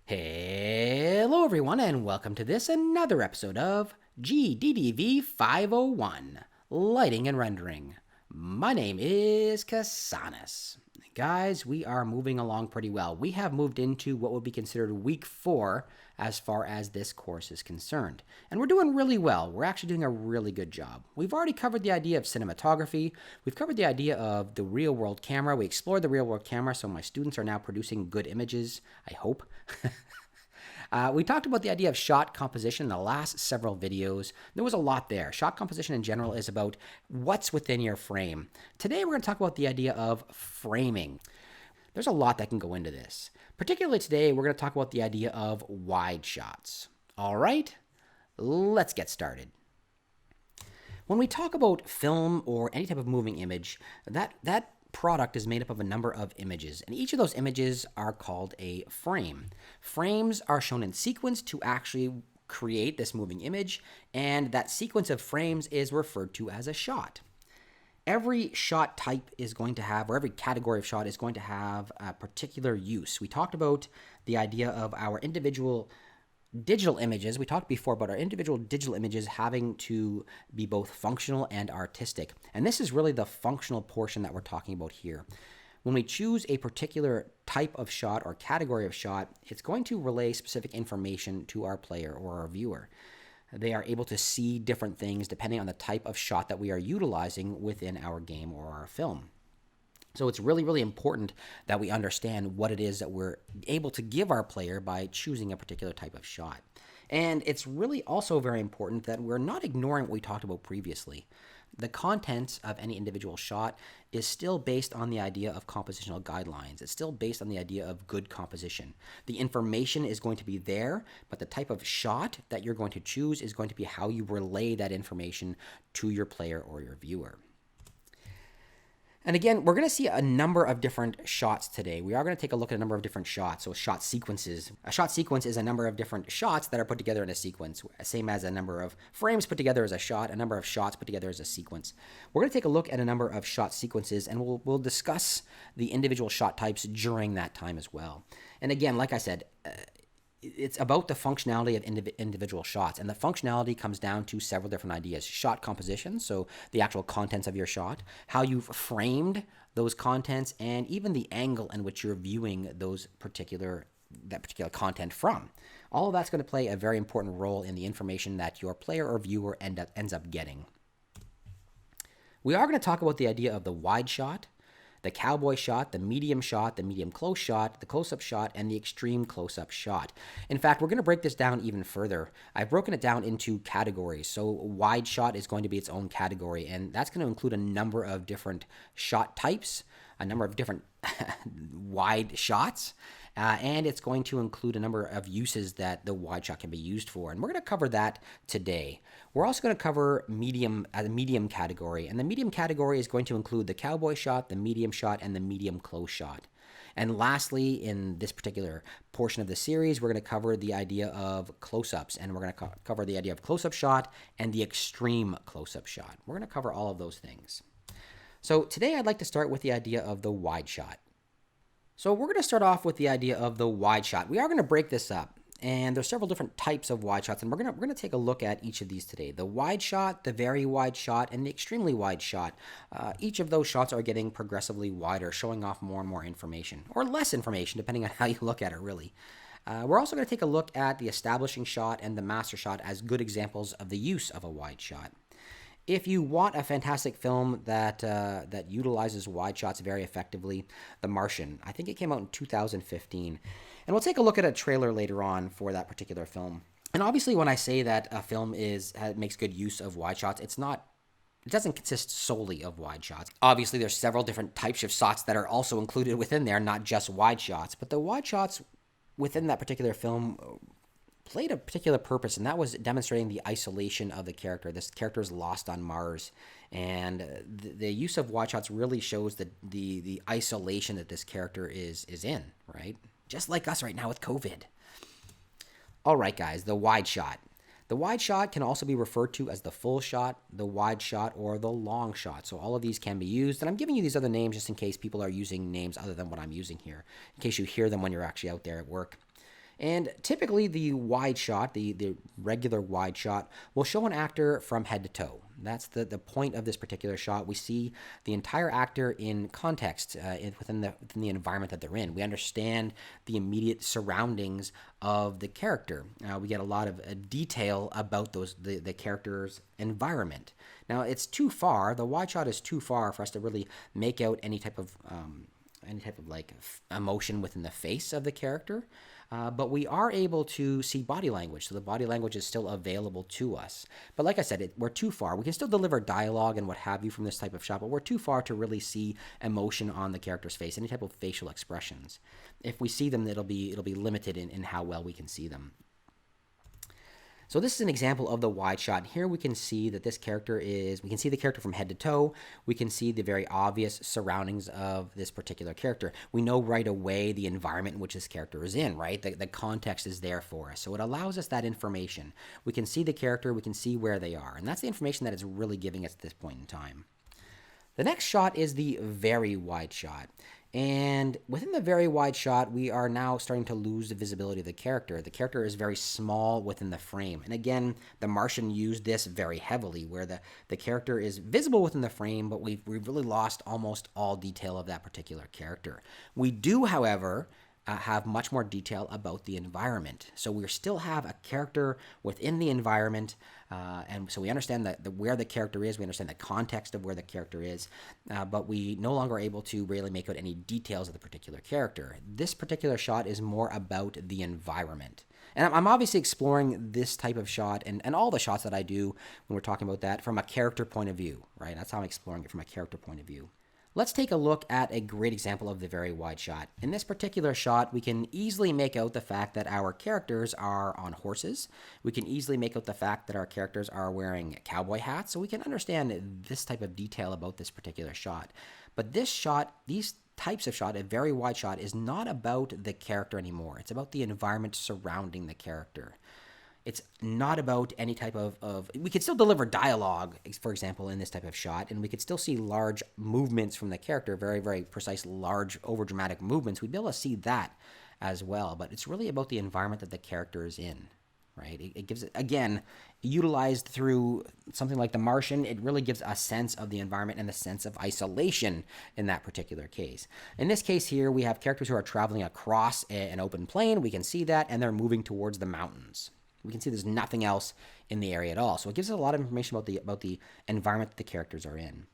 Hello, everyone, and welcome to another episode of GDDV 501 Lighting and Rendering. My name is Kasanis. Guys, we are moving along pretty well. We have moved into what would be considered week 4 as far as this course is concerned. And we're doing really well. We're actually doing a really good job. We've already covered the idea of cinematography. We've covered the idea of the real world camera. We explored the real world camera, so my students are now producing good images, I hope. We talked about the idea of shot composition in the last several videos. There was a lot there. Shot composition in general is about what's within your frame. Today we're going to talk about the idea of framing. There's a lot that can go into this. Particularly today, we're going to talk about the idea of wide shots. All right, let's get started. When we talk about film or any type of moving image, that product is made up of a number of images, and each of those images are called a frame. Frames are shown in sequence to actually create this moving image, and that sequence of frames is referred to as a shot. Every shot type is going to have, or every category of shot is going to have a particular use. We talked about the idea of our individual digital images. We talked before about our individual digital images having to be both functional and artistic. And this is really the functional portion that we're talking about here. When we choose a particular type of shot or category of shot, it's going to relay specific information to our player or our viewer. They are able to see different things depending on the type of shot that we are utilizing within our game or our film. So it's really, really important that we understand what it is that we're able to give our player by choosing a particular type of shot. And it's really also very important that we're not ignoring what we talked about previously. The contents of any individual shot is still based on the idea of compositional guidelines. It's still based on the idea of good composition. The information is going to be there, but the type of shot that you're going to choose is going to be how you relay that information to your player or your viewer. And again, we're going to see a number of different shots today. We are going to take a look at a number of different shots, so shot sequences. A shot sequence is a number of different shots that are put together in a sequence, same as a number of frames put together as a shot, a number of shots put together as a sequence. We're going to take a look at a number of shot sequences, and we'll discuss the individual shot types during that time as well. And again, like I said, it's about the functionality of individual shots, and the functionality comes down to several different ideas. Shot composition, so the actual contents of your shot, how you've framed those contents, and even the angle in which you're viewing that particular content from. All of that's going to play a very important role in the information that your player or viewer ends up getting. We are going to talk about the idea of the wide shot, the cowboy shot, the medium close shot, the close-up shot, and the extreme close-up shot. In fact, we're going to break this down even further. I've broken it down into categories. So wide shot is going to be its own category, and that's going to include a number of different shot types, a number of different wide shots, and it's going to include a number of uses that the wide shot can be used for. And we're going to cover that today. We're also going to cover medium as a medium category, and the medium category is going to include the cowboy shot, the medium shot, and the medium close shot. And lastly, in this particular portion of the series, we're going to cover the idea of close-ups, and we're going to cover the idea of close-up shot and the extreme close-up shot. We're going to cover all of those things. So today I'd like to start with the idea of the wide shot. So we're going to start off with the idea of the wide shot. We are going to break this up, and there's several different types of wide shots, and we're going to take a look at each of these today. The wide shot, the very wide shot, and the extremely wide shot. Each of those shots are getting progressively wider, showing off more and more information, or less information, depending on how you look at it, really. We're also going to take a look at the establishing shot and the master shot as good examples of the use of a wide shot. If you want a fantastic film that utilizes wide shots very effectively, The Martian. I think it came out in 2015. And we'll take a look at a trailer later on for that particular film. And obviously when I say that a film makes good use of wide shots, it doesn't consist solely of wide shots. Obviously there's several different types of shots that are also included within there, not just wide shots. But the wide shots within that particular film played a particular purpose, and that was demonstrating the isolation of the character. This character is lost on Mars, and the use of wide shots really shows the isolation that this character is in, right? Just like us right now with COVID. All right, guys, the wide shot. The wide shot can also be referred to as the full shot, the wide shot, or the long shot. So all of these can be used, and I'm giving you these other names just in case people are using names other than what I'm using here, in case you hear them when you're actually out there at work. And typically, the wide shot, the regular wide shot, will show an actor from head to toe. That's the point of this particular shot. We see the entire actor in context within the environment that they're in. We understand the immediate surroundings of the character. We get a lot of detail about the character's environment. Now, it's too far. The wide shot is too far for us to really make out any type of like emotion within the face of the character. But we are able to see body language, so the body language is still available to us. But like I said, we're too far. We can still deliver dialogue and what have you from this type of shot, but we're too far to really see emotion on the character's face, any type of facial expressions. If we see them, it'll be limited in how well we can see them. So this is an example of the wide shot. Here we can see that we can see the character from head to toe. We can see the very obvious surroundings of this particular character. We know right away the environment in which this character is in, right? The context is there for us. So it allows us that information. We can see the character, we can see where they are. And that's the information that it's really giving us at this point in time. The next shot is the very wide shot. And within the very wide shot, we are now starting to lose the visibility of the character. The character is very small within the frame. And again, The Martian used this very heavily, where the character is visible within the frame, but we've really lost almost all detail of that particular character. We do, however, have much more detail about the environment. So we still have a character within the environment, and so we understand where the character is, we understand the context of where the character is, but we no longer are able to really make out any details of the particular character. This particular shot is more about the environment. And I'm obviously exploring this type of shot and all the shots that I do when we're talking about that from a character point of view, right? That's how I'm exploring it from a character point of view. Let's take a look at a great example of the very wide shot. In this particular shot, we can easily make out the fact that our characters are on horses. We can easily make out the fact that our characters are wearing cowboy hats, so we can understand this type of detail about this particular shot. But this shot, these types of shot, a very wide shot, is not about the character anymore. It's about the environment surrounding the character. It's not about any type of we could still deliver dialogue, for example, in this type of shot, and we could still see large movements from the character, very, very precise, large, overdramatic movements. We'd be able to see that as well, but it's really about the environment that the character is in, right? It gives it, again, utilized through something like The Martian, it really gives a sense of the environment and the sense of isolation in that particular case. In this case here, we have characters who are traveling across an open plain. We can see that, and they're moving towards the mountains. We can see there's nothing else in the area at all. So it gives us a lot of information about the environment that the characters are in.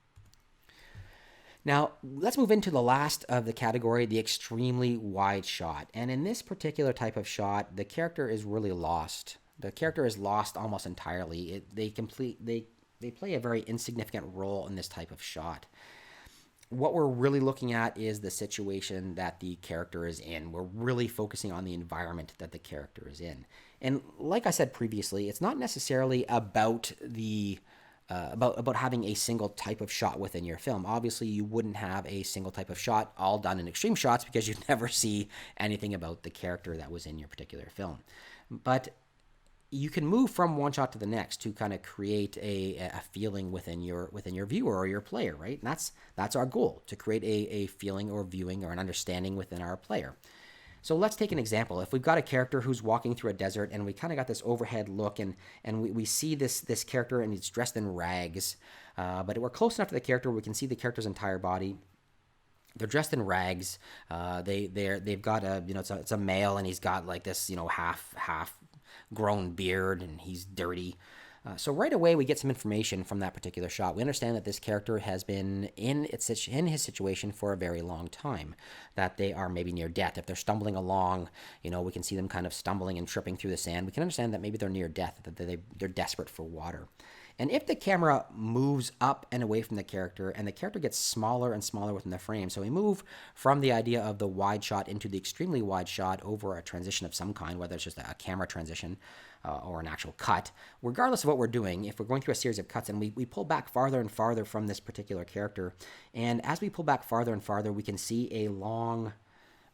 Now, let's move into the last of the category, the extremely wide shot. And in this particular type of shot, the character is really lost. The character is lost almost entirely. They play a very insignificant role in this type of shot. What we're really looking at is the situation that the character is in. We're really focusing on the environment that the character is in. And like I said previously, it's not necessarily about about having a single type of shot within your film. Obviously, you wouldn't have a single type of shot all done in extreme shots because you'd never see anything about the character that was in your particular film. But you can move from one shot to the next to kind of create a feeling within your viewer or your player, right? And that's our goal, to create a feeling or viewing or an understanding within our player. So let's take an example. If we've got a character who's walking through a desert and we kind of got this overhead look and we see this character and he's dressed in rags, but we're close enough to the character where we can see the character's entire body. They're dressed in rags. They've got it's a male and he's got like this half grown beard and he's dirty. So right away we get some information from that particular shot. We understand that this character has been in his situation for a very long time, that they are maybe near death. If they're stumbling along, we can see them kind of stumbling and tripping through the sand. We can understand that maybe they're near death, that they're desperate for water. And if the camera moves up and away from the character and the character gets smaller and smaller within the frame, so we move from the idea of the wide shot into the extremely wide shot over a transition of some kind, whether it's just a camera transition or an actual cut, regardless of what we're doing, if we're going through a series of cuts and we pull back farther and farther from this particular character, and as we pull back farther and farther, we can see a long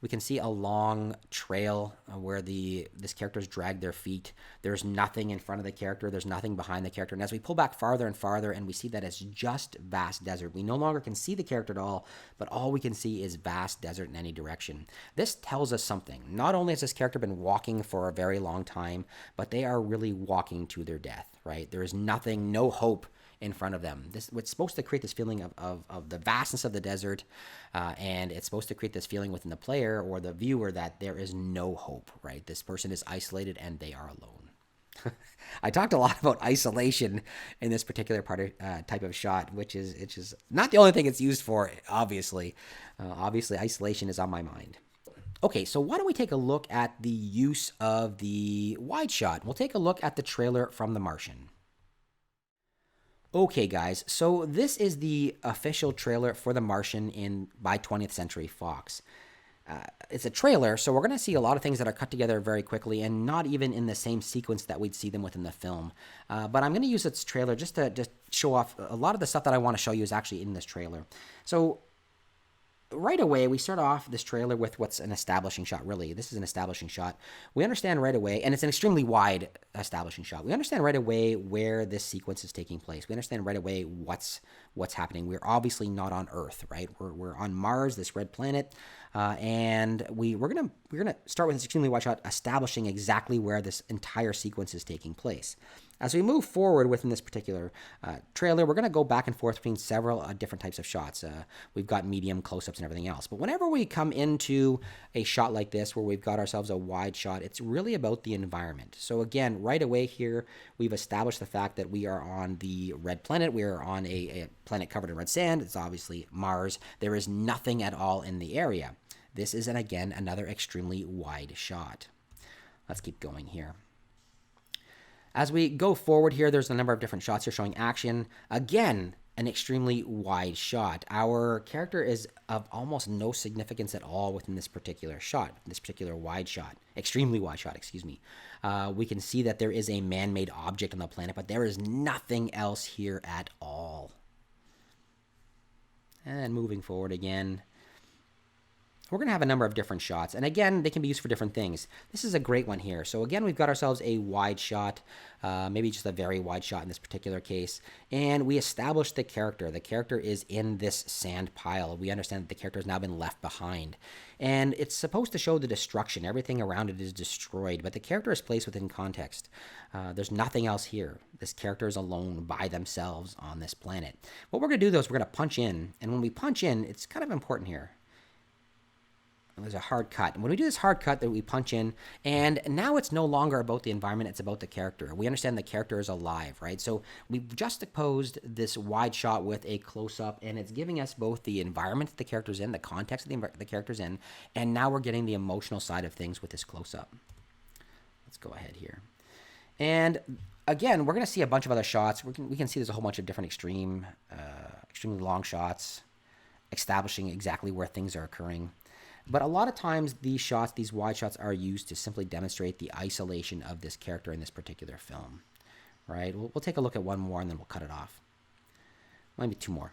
We can see a long trail where this character's dragged their feet. There's nothing in front of the character. There's nothing behind the character. And as we pull back farther and farther, and we see that it's just vast desert. We no longer can see the character at all, but all we can see is vast desert in any direction. This tells us something. Not only has this character been walking for a very long time, but they are really walking to their death, right? There is nothing, no hope in front of them. This what's supposed to create this feeling of the vastness of the desert, and it's supposed to create this feeling within the player or the viewer that there is no hope, right? This person is isolated and they are alone. I talked a lot about isolation in this particular type of shot, which is not the only thing it's used for, obviously. Obviously, isolation is on my mind. Okay, so why don't we take a look at the use of the wide shot? We'll take a look at the trailer from The Martian. Okay, guys, so this is the official trailer for The Martian by 20th Century Fox. It's a trailer, so we're going to see a lot of things that are cut together very quickly and not even in the same sequence that we'd see them within the film. But I'm going to use this trailer just to show off a lot of the stuff that I want to show you is actually in this trailer. So right away, we start off this trailer with what's an establishing shot, really. This is an establishing shot. We understand right away, and it's an extremely wide establishing shot. We understand right away where this sequence is taking place. We understand right away what's happening. We're obviously not on Earth, right? We're on Mars, this red planet, and we're gonna start with this extremely wide shot, establishing exactly where this entire sequence is taking place. As we move forward within this particular trailer, we're going to go back and forth between several different types of shots. We've got medium, close-ups, and everything else. But whenever we come into a shot like this where we've got ourselves a wide shot, it's really about the environment. So again, right away here, we've established the fact that we are on the red planet. We are on a planet covered in red sand. It's obviously Mars. There is nothing at all in the area. This is, again, another extremely wide shot. Let's keep going here. As we go forward here, there's a number of different shots here showing action. Again, an extremely wide shot. Our character is of almost no significance at all within this particular shot, this particular wide shot, extremely wide shot, excuse me. We can see that there is a man-made object on the planet, but there is nothing else here at all. And moving forward again, we're going to have a number of different shots. And again, they can be used for different things. This is a great one here. So again, we've got ourselves a wide shot, maybe just a very wide shot in this particular case. And we establish the character. The character is in this sand pile. We understand that the character has now been left behind. And it's supposed to show the destruction. Everything around it is destroyed, but the character is placed within context. There's nothing else here. This character is alone by themselves on this planet. What we're going to do, though, is we're going to punch in. And when we punch in, it's kind of important here. There's a hard cut. And when we do this hard cut, that we punch in, and now it's no longer about the environment, it's about the character. We understand the character is alive, right? So we've juxtaposed this wide shot with a close-up, and it's giving us both the environment that the character's in, the context of the character's in, and now we're getting the emotional side of things with this close-up. Let's go ahead here. And again, we're going to see a bunch of other shots. We can see there's a whole bunch of different extremely long shots, establishing exactly where things are occurring. But a lot of times these shots, these wide shots, are used to simply demonstrate the isolation of this character in this particular film, right? We'll take a look at one more and then we'll cut it off. Maybe two more.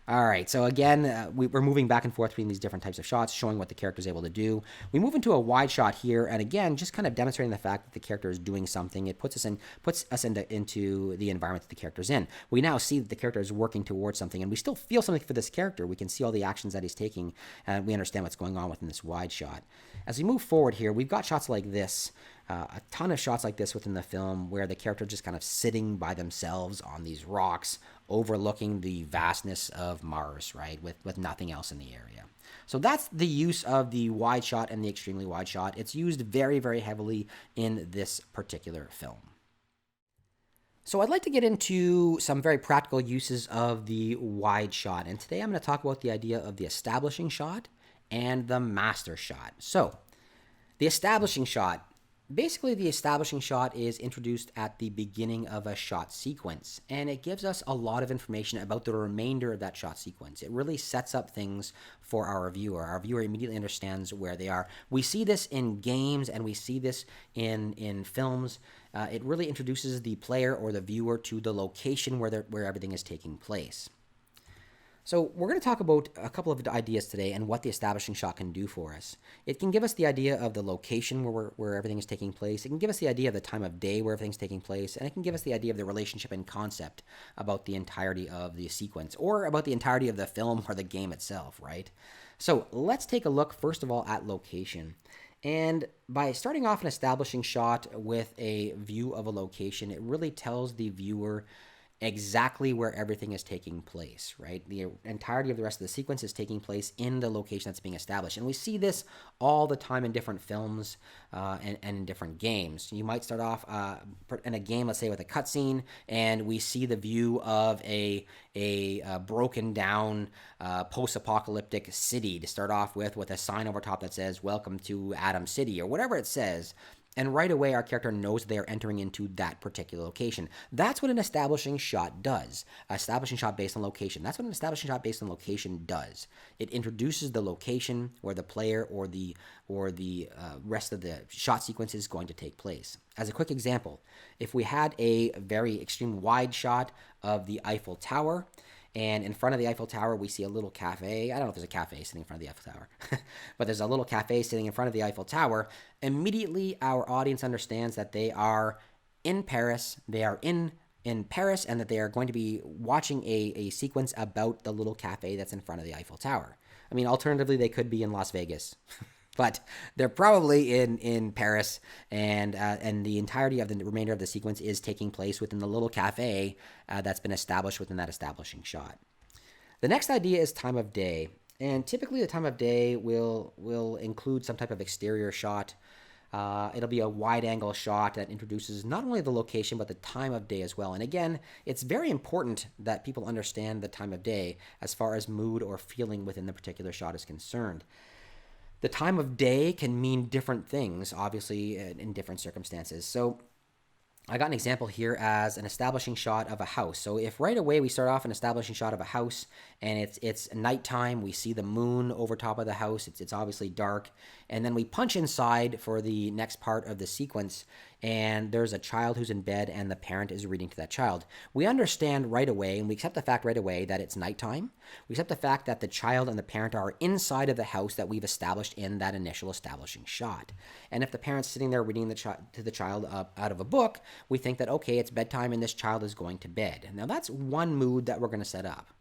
All right, so again, we're moving back and forth between these different types of shots, showing what the character is able to do. We move into a wide shot here, and again, just kind of demonstrating the fact that the character is doing something. It puts us into the environment that the character's in. We now see that the character is working towards something, and we still feel something for this character. We can see all the actions that he's taking, and we understand what's going on within this wide shot. As we move forward here, we've got shots like this, a ton of shots like this within the film where the character just kind of sitting by themselves on these rocks, overlooking the vastness of Mars, right, with nothing else in the area. So that's the use of the wide shot and the extremely wide shot. It's used very, very heavily in this particular film. So I'd like to get into some very practical uses of the wide shot. And today I'm going to talk about the idea of the establishing shot and the master shot. So the establishing shot. Basically, the establishing shot is introduced at the beginning of a shot sequence, and it gives us a lot of information about the remainder of that shot sequence. It really sets up things for our viewer. Our viewer immediately understands where they are. We see this in games, and we see this in films. It really introduces the player or the viewer to the location where everything is taking place. So we're going to talk about a couple of ideas today and what the establishing shot can do for us. It can give us the idea of the location where everything is taking place. It can give us the idea of the time of day where everything's taking place. And it can give us the idea of the relationship and concept about the entirety of the sequence or about the entirety of the film or the game itself, right? So let's take a look, first of all, at location. And by starting off an establishing shot with a view of a location, it really tells the viewer exactly where everything is taking place, right? The entirety of the rest of the sequence is taking place in the location that's being established. And we see this all the time in different films and in different games. You might start off in a game, let's say, with a cutscene, and we see the view of a broken down post-apocalyptic city to start off with a sign over top that says, "Welcome to Atom City," or whatever it says. And right away, our character knows they are entering into that particular location. That's what an establishing shot does. Establishing shot based on location. That's what an establishing shot based on location does. It introduces the location where the player or the rest of the shot sequence is going to take place. As a quick example, if we had a very extreme wide shot of the Eiffel Tower, and in front of the Eiffel Tower, we see a little cafe. I don't know if there's a cafe sitting in front of the Eiffel Tower, but there's a little cafe sitting in front of the Eiffel Tower. Immediately, our audience understands that they are in Paris. They are in Paris, and that they are going to be watching a sequence about the little cafe that's in front of the Eiffel Tower. I mean, alternatively, they could be in Las Vegas. But they're probably in Paris, and the entirety of the remainder of the sequence is taking place within the little cafe that's been established within that establishing shot. The next idea is time of day, and typically the time of day will include some type of exterior shot. It'll be a wide-angle shot that introduces not only the location but the time of day as well. And again, it's very important that people understand the time of day as far as mood or feeling within the particular shot is concerned. The time of day can mean different things, obviously, in different circumstances. So I got an example here as an establishing shot of a house. So if right away we start off an establishing shot of a house and it's nighttime, we see the moon over top of the house, it's obviously dark, and then we punch inside for the next part of the sequence, and there's a child who's in bed and the parent is reading to that child. We understand right away, and we accept the fact right away that it's nighttime. We accept the fact that the child and the parent are inside of the house that we've established in that initial establishing shot. And if the parent's sitting there reading to the child out of a book, we think that, okay, it's bedtime and this child is going to bed. Now that's one mood that we're going to set up.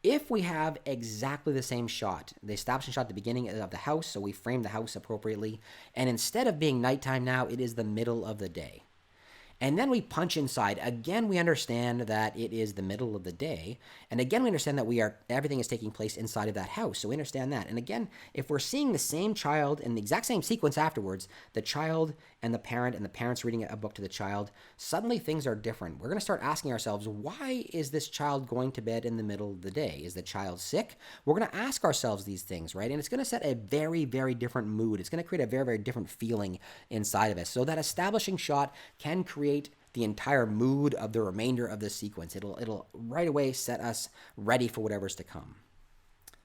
If we have exactly the same shot, the establishing shot at the beginning of the house, so we frame the house appropriately, and instead of being nighttime now, it is the middle of the day. And then we punch inside. Again, we understand that it is the middle of the day. And again, we understand that everything is taking place inside of that house. So we understand that. And again, if we're seeing the same child in the exact same sequence afterwards, the child and the parent's reading a book to the child, suddenly things are different. We're going to start asking ourselves, why is this child going to bed in the middle of the day? Is the child sick? We're going to ask ourselves these things, right? And it's going to set a very, very different mood. It's going to create a very, very different feeling inside of us. So that establishing shot can create the entire mood of the remainder of the sequence. It'll right away set us ready for whatever's to come.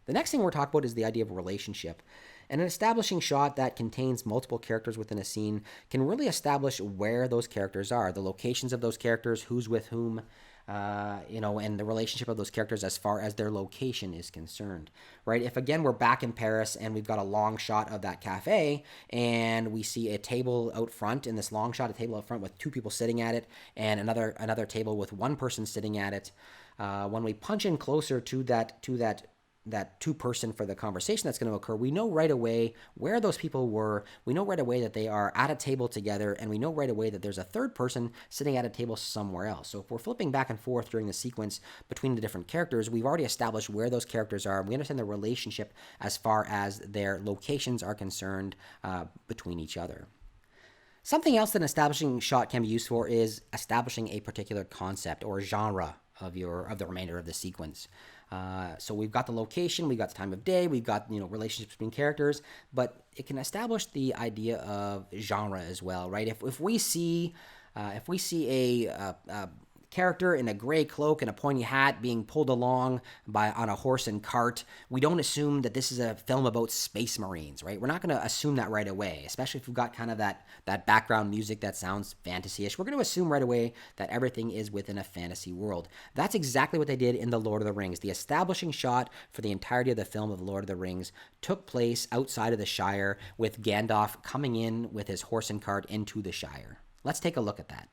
The next thing we're talking about is the idea of relationship. And an establishing shot that contains multiple characters within a scene can really establish where those characters are, the locations of those characters, who's with whom, and the relationship of those characters as far as their location is concerned, right? If again we're back in Paris and we've got a long shot of that cafe and we see a table out front in this long shot, a table out front with two people sitting at it and another table with one person sitting at it, when we punch in closer to that two-person for the conversation that's going to occur, we know right away where those people were. We know right away that they are at a table together, and we know right away that there's a third person sitting at a table somewhere else. So if we're flipping back and forth during the sequence between the different characters, we've already established where those characters are, and we understand the relationship as far as their locations are concerned between each other. Something else that an establishing shot can be used for is establishing a particular concept or genre of the remainder of the sequence. So we've got the location, we've got the time of day, we've got relationships between characters, but it can establish the idea of genre as well, right? If we see a character in a gray cloak and a pointy hat being pulled along on a horse and cart, we don't assume that this is a film about space marines, right? We're not going to assume that right away, especially if we've got kind of that background music that sounds fantasy-ish. We're going to assume right away that everything is within a fantasy world. That's exactly what they did in The Lord of the Rings. The establishing shot for the entirety of the film of The Lord of the Rings took place outside of the Shire, with Gandalf coming in with his horse and cart into the Shire. Let's take a look at that.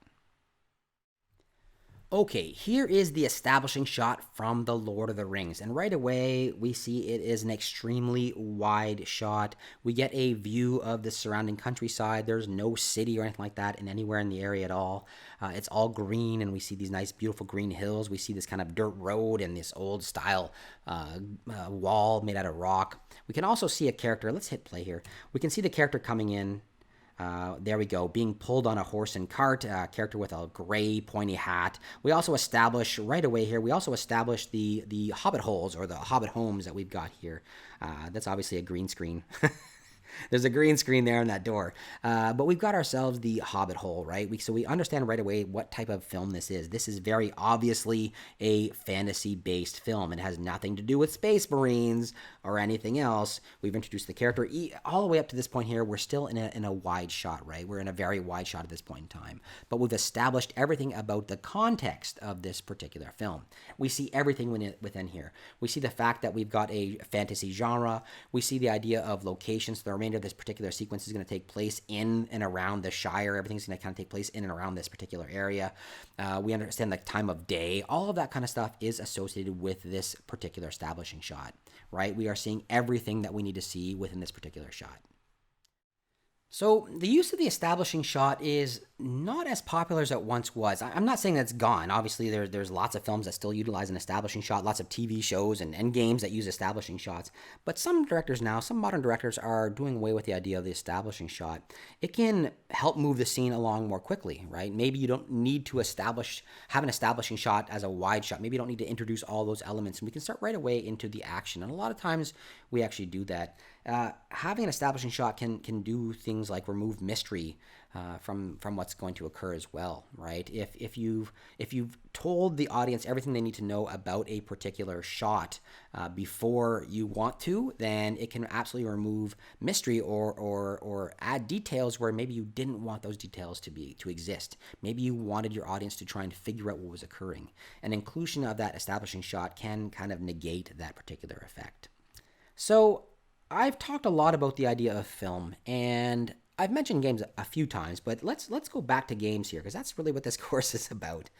Okay, here is the establishing shot from The Lord of the Rings, and right away we see it is an extremely wide shot. We get a view of the surrounding countryside. There's no city or anything like that in anywhere in the area at all. It's all green, and we see these nice, beautiful green hills. We see this kind of dirt road and this old style wall made out of rock. We can also see a character. Let's hit play here. We can see the character coming in. There we go, being pulled on a horse and cart, character with a gray pointy hat. We also establish right away here, the hobbit holes, or the hobbit homes that we've got here. That's obviously a green screen. There's a green screen there on that door. But we've got ourselves the hobbit hole, right? So we understand right away what type of film this is. This is very obviously a fantasy-based film. It has nothing to do with Space Marines or anything else. We've introduced the character. All the way up to this point here, we're still in a wide shot, right? We're in a very wide shot at this point in time. But we've established everything about the context of this particular film. We see everything within here. We see the fact that we've got a fantasy genre. We see the idea of locations. The remainder of this particular sequence is going to take place in and around the Shire. Everything's going to kind of take place in and around this particular area. We understand the time of day. All of that kind of stuff is associated with this particular establishing shot, right? We are seeing everything that we need to see within this particular shot. So the use of the establishing shot is not as popular as it once was. I'm not saying that's gone. Obviously, there's lots of films that still utilize an establishing shot, lots of TV shows and games that use establishing shots. But some directors now, some modern directors, are doing away with the idea of the establishing shot. It can help move the scene along more quickly, right? Maybe you don't need to have an establishing shot as a wide shot. Maybe you don't need to introduce all those elements, and we can start right away into the action. And a lot of times we actually do that. Having an establishing shot can do things like remove mystery from what's going to occur as well, right? If you've told the audience everything they need to know about a particular shot before you want to, then it can absolutely remove mystery or add details where maybe you didn't want those details to exist. Maybe you wanted your audience to try and figure out what was occurring. An inclusion of that establishing shot can kind of negate that particular effect. So I've talked a lot about the idea of film, and I've mentioned games a few times, but let's go back to games here, because that's really what this course is about.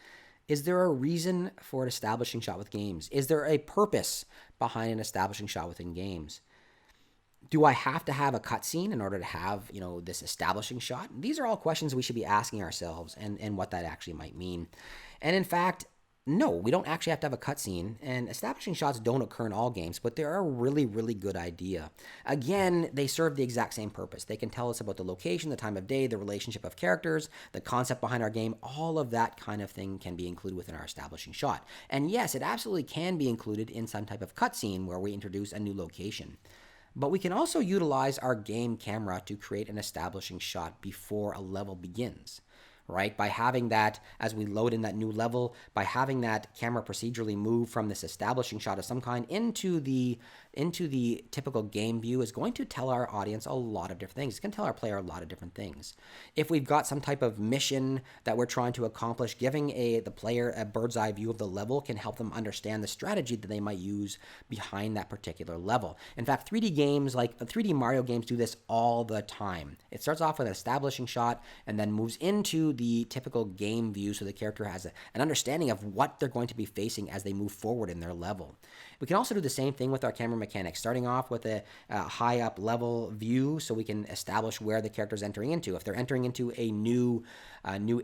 Is there a reason for an establishing shot with games? Is there a purpose behind an establishing shot within games? Do I have to have a cutscene in order to have, this establishing shot? These are all questions we should be asking ourselves, and what that actually might mean. And in fact, no, we don't actually have to have a cutscene, and establishing shots don't occur in all games, but they're a really, really good idea. Again, they serve the exact same purpose. They can tell us about the location, the time of day, the relationship of characters, the concept behind our game. All of that kind of thing can be included within our establishing shot. And yes, it absolutely can be included in some type of cutscene where we introduce a new location. But we can also utilize our game camera to create an establishing shot before a level begins. Right? By having that, as we load in that new level, by having that camera procedurally move from this establishing shot of some kind into the typical game view is going to tell our audience a lot of different things. It's going to tell our player a lot of different things. If we've got some type of mission that we're trying to accomplish, giving the player a bird's eye view of the level can help them understand the strategy that they might use behind that particular level. In fact, 3D games like 3D Mario games do this all the time. It starts off with an establishing shot and then moves into the typical game view so the character has an understanding of what they're going to be facing as they move forward in their level. We can also do the same thing with our camera mechanics, starting off with a high up level view so we can establish where the character is entering into. If they're entering into a new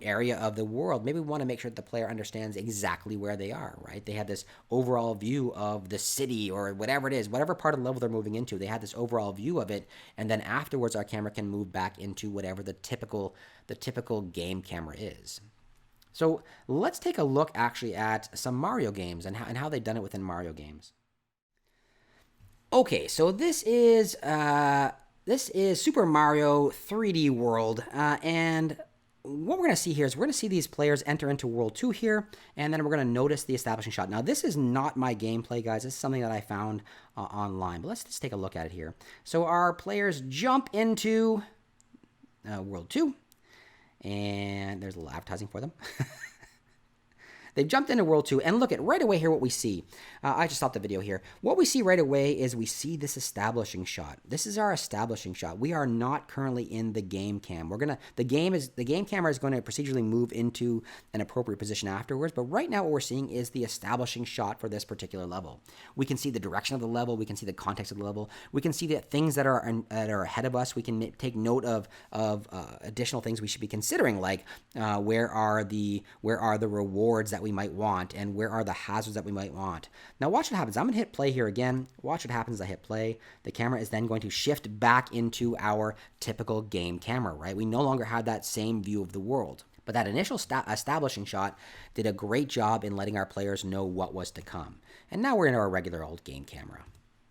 area of the world, maybe we want to make sure that the player understands exactly where they are, right? They have this overall view of the city or whatever it is, whatever part of the level they're moving into, they have this overall view of it, and then afterwards our camera can move back into whatever the typical game camera is. So let's take a look actually at some Mario games and how they've done it within Mario games. Okay, so this is Super Mario 3D World, and what we're going to see here is we're going to see these players enter into World 2 here, and then we're going to notice the establishing shot. Now, this is not my gameplay, guys. This is something that I found online, but let's just take a look at it here. So our players jump into World 2, and there's a little advertising for them. They've jumped into World 2, and look at right away here what we see. I just stopped the video here. What we see right away is we see this establishing shot. This is our establishing shot. We are not currently in the game cam. The game camera is going to procedurally move into an appropriate position afterwards, but right now what we're seeing is the establishing shot for this particular level. We can see the direction of the level. We can see the context of the level. We can see the things that are ahead of us. We can take note of additional things we should be considering, like where are the rewards that we might want, and where are the hazards that we might want. Now watch what happens. I'm going to hit play here again. Watch what happens as I hit play. The camera is then going to shift back into our typical game camera, right? We no longer have that same view of the world. But that initial establishing shot did a great job in letting our players know what was to come. And now we're in our regular old game camera.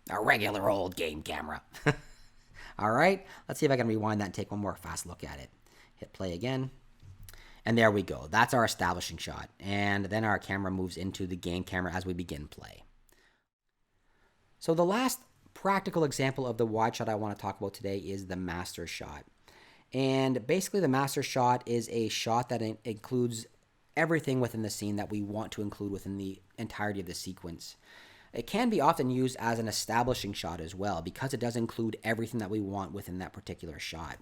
Our regular old game camera. All right, let's see if I can rewind that and take one more fast look at it. Hit play again. And there we go. That's our establishing shot. And then our camera moves into the game camera as we begin play. So the last practical example of the wide shot I want to talk about today is the master shot. And basically the master shot is a shot that includes everything within the scene that we want to include within the entirety of the sequence. It can be often used as an establishing shot as well, because it does include everything that we want within that particular shot.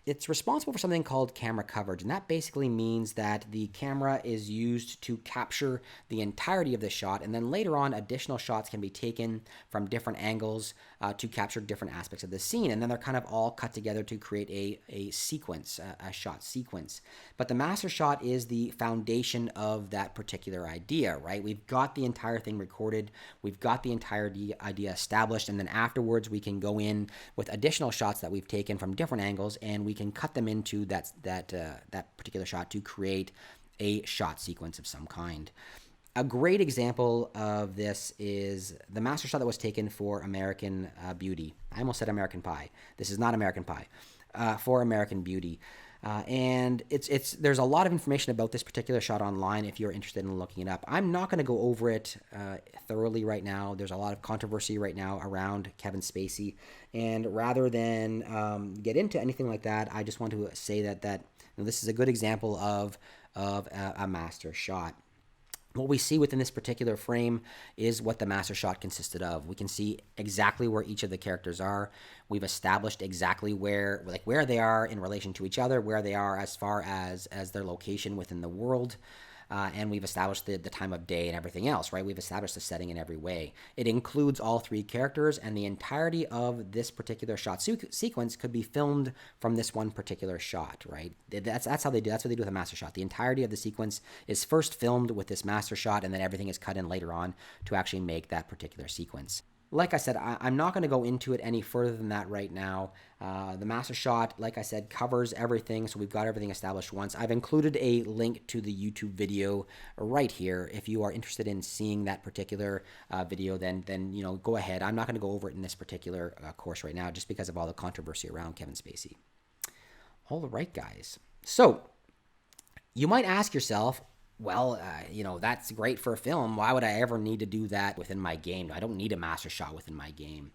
It's responsible for something called camera coverage, and that basically means that the camera is used to capture the entirety of the shot, and then later on additional shots can be taken from different angles to capture different aspects of the scene, and then they're kind of all cut together to create a sequence, a shot sequence. But the master shot is the foundation of that particular idea, right? We've got the entire thing recorded, we've got the entire idea established, and then afterwards we can go in with additional shots that we've taken from different angles, and we can cut them into that particular shot to create a shot sequence of some kind. A great example of this is the master shot that was taken for American Beauty. I almost said American Pie. This is not American Pie. For American Beauty. And there's a lot of information about this particular shot online if you're interested in looking it up. I'm not going to go over it thoroughly right now. There's a lot of controversy right now around Kevin Spacey. And rather than get into anything like that, I just want to say that this is a good example of a master shot. What we see within this particular frame is what the master shot consisted of. We can see exactly where each of the characters are. We've established exactly where they are in relation to each other, where they are as far as their location within the world. And we've established the time of day and everything else, right? We've established the setting in every way. It includes all three characters, and the entirety of this particular shot sequence could be filmed from this one particular shot, right? That's how they do. That's what they do with a master shot. The entirety of the sequence is first filmed with this master shot, and then everything is cut in later on to actually make that particular sequence. Like I said, I'm not going to go into it any further than that right now. The master shot, like I said, covers everything, so we've got everything established once. I've included a link to the YouTube video right here. If you are interested in seeing that particular video, then go ahead. I'm not going to go over it in this particular course right now, just because of all the controversy around Kevin Spacey. All right, guys. So you might ask yourself, well, that's great for a film. Why would I ever need to do that within my game? I don't need a master shot within my game.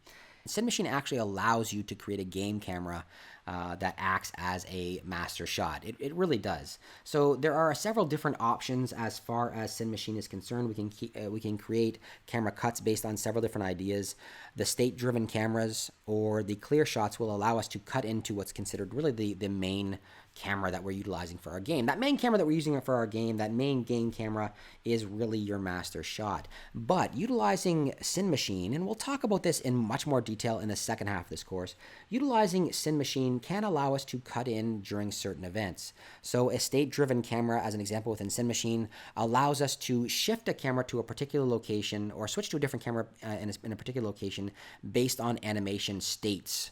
Cinemachine actually allows you to create a game camera that acts as a master shot. It really does. So there are several different options as far as Cinemachine is concerned. We can create camera cuts based on several different ideas. The state-driven cameras or the clear shots will allow us to cut into what's considered really the main camera that we're utilizing for our game. That main camera that we're using for our game, that main game camera, is really your master shot. But utilizing Cinemachine, and we'll talk about this in much more detail in the second half of this course, utilizing Cinemachine can allow us to cut in during certain events. So a state-driven camera, as an example within Cinemachine, allows us to shift a camera to a particular location or switch to a different camera in a particular location based on animation states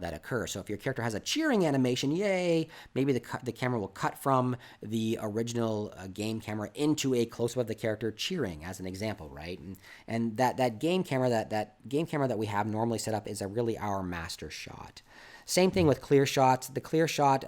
that occur. So if your character has a cheering animation, yay, maybe the camera will cut from the original game camera into a close-up of the character cheering, as an example, right? And that game camera that we have normally set up is really our master shot. Same thing with clear shots. The clear shot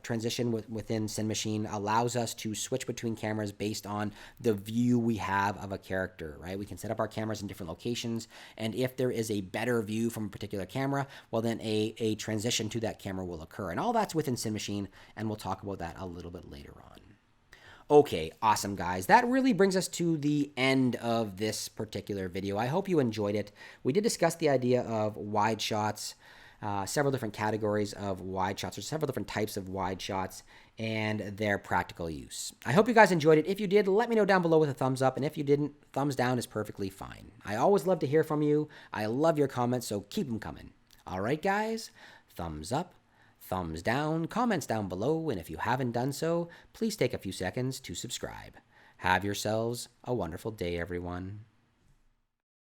transition within Cinemachine allows us to switch between cameras based on the view we have of a character, right? We can set up our cameras in different locations, and if there is a better view from a particular camera, well, then a transition to that camera will occur. And all that's within Cinemachine, and we'll talk about that a little bit later on. Okay, awesome, guys. That really brings us to the end of this particular video. I hope you enjoyed it. We did discuss the idea of wide shots, several different categories of wide shots, or several different types of wide shots, and their practical use. I hope you guys enjoyed it. If you did, let me know down below with a thumbs up, and if you didn't, thumbs down is perfectly fine. I always love to hear from you. I love your comments, so keep them coming. All right, guys, thumbs up, thumbs down, comments down below, and if you haven't done so, please take a few seconds to subscribe. Have yourselves a wonderful day, everyone.